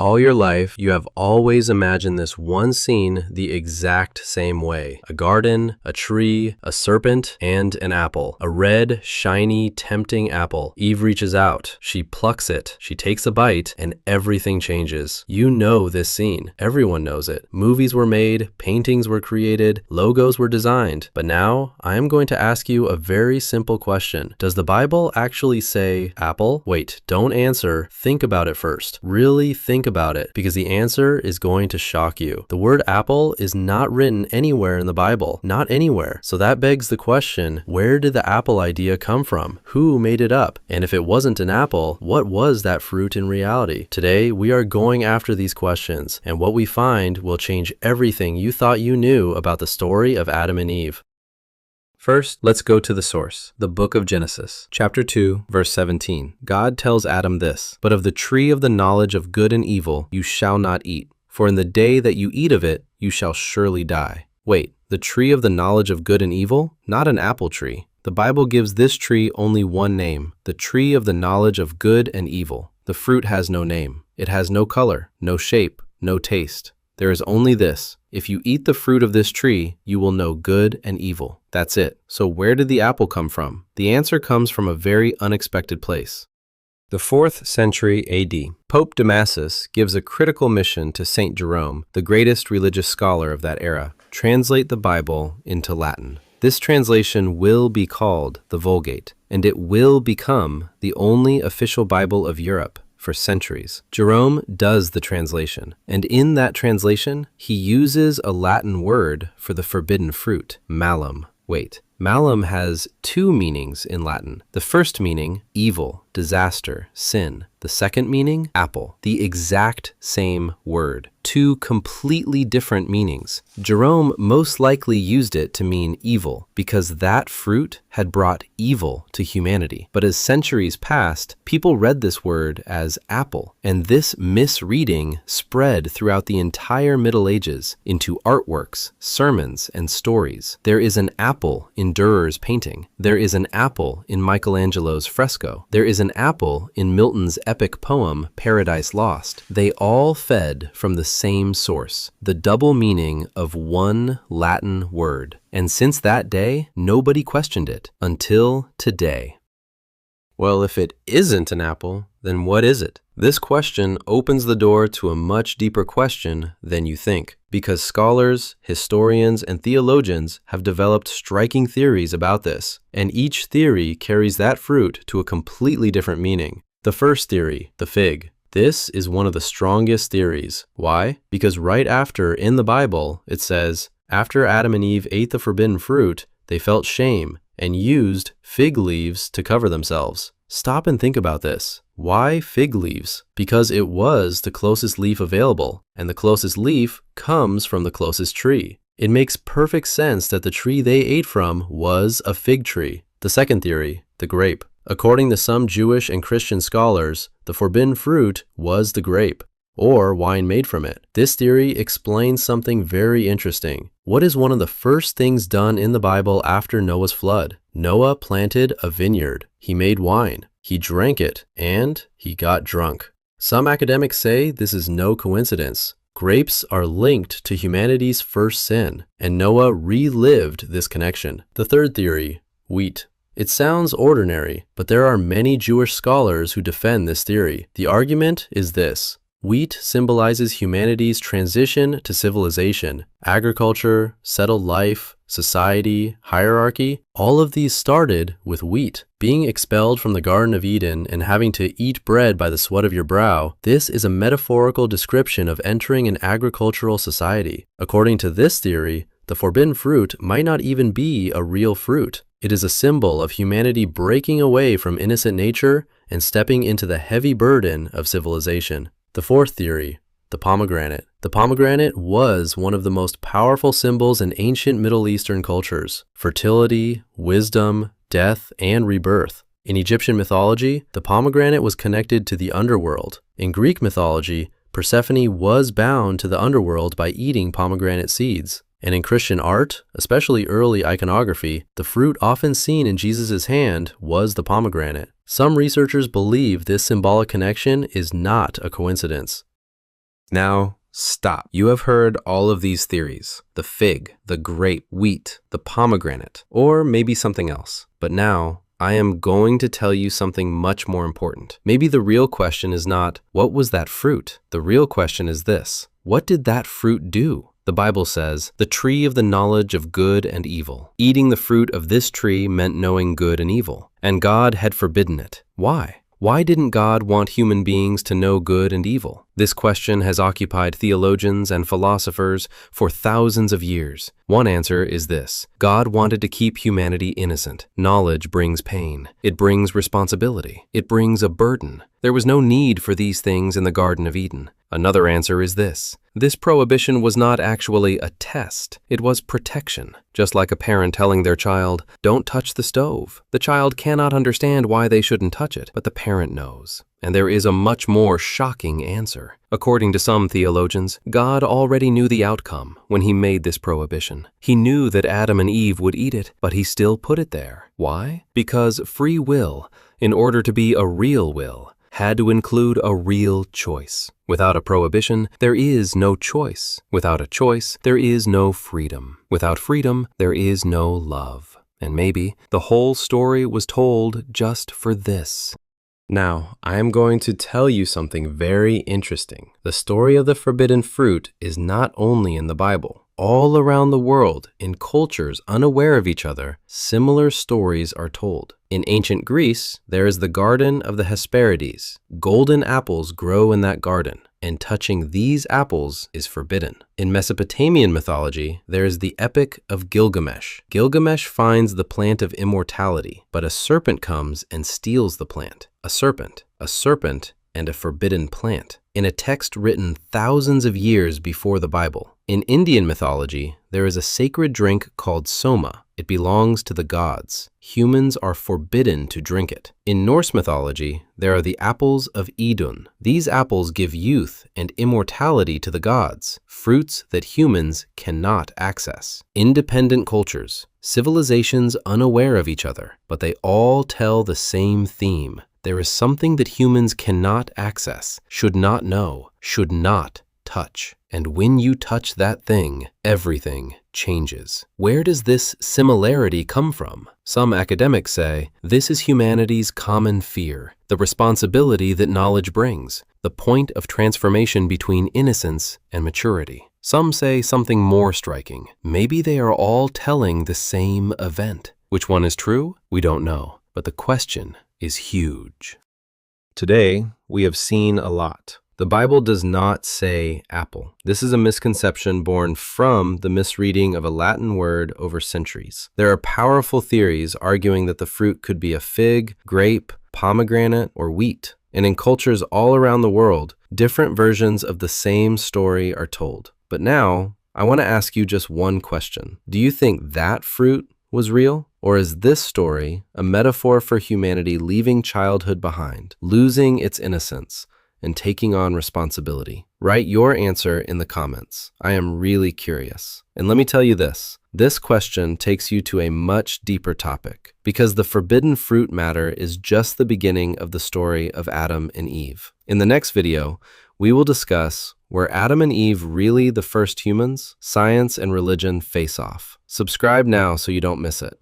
All your life, you have always imagined this one scene the exact same way. A garden, a tree, a serpent, and an apple. A red, shiny, tempting apple. Eve reaches out. She plucks it. She takes a bite, and everything changes. You know this scene. Everyone knows it. Movies were made, paintings were created, logos were designed. But now, I am going to ask you a very simple question. Does the Bible actually say apple? Wait, don't answer. Think about it first. Really think about it, because the answer is going to shock you. The word apple is not written anywhere in the Bible, not anywhere. So that begs the question, where did the apple idea come from? Who made it up? And if it wasn't an apple, what was that fruit in reality? Today, we are going after these questions, and what we find will change everything you thought you knew about the story of Adam and Eve. First, let's go to the source, the book of Genesis, chapter 2, verse 17. God tells Adam this, "But of the tree of the knowledge of good and evil you shall not eat, for in the day that you eat of it, you shall surely die." Wait, the tree of the knowledge of good and evil? Not an apple tree. The Bible gives this tree only one name, the tree of the knowledge of good and evil. The fruit has no name. It has no color, no shape, no taste. There is only this: if you eat the fruit of this tree, you will know good and evil. That's it. So where did the apple come from? The answer comes from a very unexpected place. The 4th century AD, Pope Damasus gives a critical mission to Saint Jerome, the greatest religious scholar of that era: translate the Bible into Latin. This translation will be called the Vulgate, and it will become the only official Bible of Europe for centuries. Jerome does the translation, and in that translation, he uses a Latin word for the forbidden fruit, malum. Wait, malum has two meanings in Latin. The first meaning, evil, disaster, sin. The second meaning, apple. The exact same word. Two completely different meanings. Jerome most likely used it to mean evil, because that fruit had brought evil to humanity. But as centuries passed, people read this word as apple, and this misreading spread throughout the entire Middle Ages into artworks, sermons, and stories. There is an apple in Durer's painting. There is an apple in Michelangelo's fresco. There is an apple in Milton's epic poem, Paradise Lost. They all fed from the same source, the double meaning of one Latin word. And since that day, nobody questioned it, until today. Well, if it isn't an apple, then what is it? This question opens the door to a much deeper question than you think, because scholars, historians, and theologians have developed striking theories about this, and each theory carries that fruit to a completely different meaning. The first theory, the fig. This is one of the strongest theories. Why? Because right after, in the Bible, it says, after Adam and Eve ate the forbidden fruit, they felt shame and used fig leaves to cover themselves. Stop and think about this. Why fig leaves? Because it was the closest leaf available, and the closest leaf comes from the closest tree. It makes perfect sense that the tree they ate from was a fig tree. The second theory, the grape. According to some Jewish and Christian scholars, the forbidden fruit was the grape, or wine made from it. This theory explains something very interesting. What is one of the first things done in the Bible after Noah's flood? Noah planted a vineyard. He made wine. He drank it, and he got drunk. Some academics say this is no coincidence. Grapes are linked to humanity's first sin, and Noah relived this connection. The third theory, wheat. It sounds ordinary, but there are many Jewish scholars who defend this theory. The argument is this: wheat symbolizes humanity's transition to civilization. Agriculture, settled life, society, hierarchy, all of these started with wheat. Being expelled from the Garden of Eden and having to eat bread by the sweat of your brow, this is a metaphorical description of entering an agricultural society. According to this theory, the forbidden fruit might not even be a real fruit. It is a symbol of humanity breaking away from innocent nature and stepping into the heavy burden of civilization. The fourth theory, the pomegranate. The pomegranate was one of the most powerful symbols in ancient Middle Eastern cultures: fertility, wisdom, death, and rebirth. In Egyptian mythology, the pomegranate was connected to the underworld. In Greek mythology, Persephone was bound to the underworld by eating pomegranate seeds. And in Christian art, especially early iconography, the fruit often seen in Jesus' hand was the pomegranate. Some researchers believe this symbolic connection is not a coincidence. Now, stop. You have heard all of these theories: the fig, the grape, wheat, the pomegranate, or maybe something else. But now, I am going to tell you something much more important. Maybe the real question is not, what was that fruit? The real question is this: what did that fruit do? The Bible says, the tree of the knowledge of good and evil. Eating the fruit of this tree meant knowing good and evil, and God had forbidden it. Why? Why didn't God want human beings to know good and evil? This question has occupied theologians and philosophers for thousands of years. One answer is this: God wanted to keep humanity innocent. Knowledge brings pain. It brings responsibility. It brings a burden. There was no need for these things in the Garden of Eden. Another answer is this: this prohibition was not actually a test. It was protection. Just like a parent telling their child, don't touch the stove. The child cannot understand why they shouldn't touch it, but the parent knows. And there is a much more shocking answer. According to some theologians, God already knew the outcome when he made this prohibition. He knew that Adam and Eve would eat it, but he still put it there. Why? Because free will, in order to be a real will, had to include a real choice. Without a prohibition, there is no choice. Without a choice, there is no freedom. Without freedom, there is no love. And maybe the whole story was told just for this. Now, I am going to tell you something very interesting. The story of the forbidden fruit is not only in the Bible. All around the world, in cultures unaware of each other, similar stories are told. In ancient Greece, there is the Garden of the Hesperides. Golden apples grow in that garden, and touching these apples is forbidden. In Mesopotamian mythology, there is the Epic of Gilgamesh. Gilgamesh finds the plant of immortality, but a serpent comes and steals the plant. A serpent, and a forbidden plant. In a text written thousands of years before the Bible. In Indian mythology, there is a sacred drink called soma. It belongs to the gods. Humans are forbidden to drink it. In Norse mythology, there are the apples of Idun. These apples give youth and immortality to the gods, fruits that humans cannot access. Independent cultures, civilizations unaware of each other, but they all tell the same theme. There is something that humans cannot access, should not know, should not touch. And when you touch that thing, everything changes. Where does this similarity come from? Some academics say this is humanity's common fear, the responsibility that knowledge brings, the point of transformation between innocence and maturity. Some say something more striking. Maybe they are all telling the same event. Which one is true? We don't know. But the question is huge. Today, we have seen a lot. The Bible does not say apple. This is a misconception born from the misreading of a Latin word over centuries. There are powerful theories arguing that the fruit could be a fig, grape, pomegranate, or wheat. And in cultures all around the world, different versions of the same story are told. But now, I want to ask you just one question. Do you think that fruit was real? Or is this story a metaphor for humanity leaving childhood behind, losing its innocence, and taking on responsibility? Write your answer in the comments. I am really curious. And let me tell you this question takes you to a much deeper topic, because the forbidden fruit matter is just the beginning of the story of Adam and Eve. In the next video, we will discuss, were Adam and Eve really the first humans? Science and religion face off. Subscribe now so you don't miss it.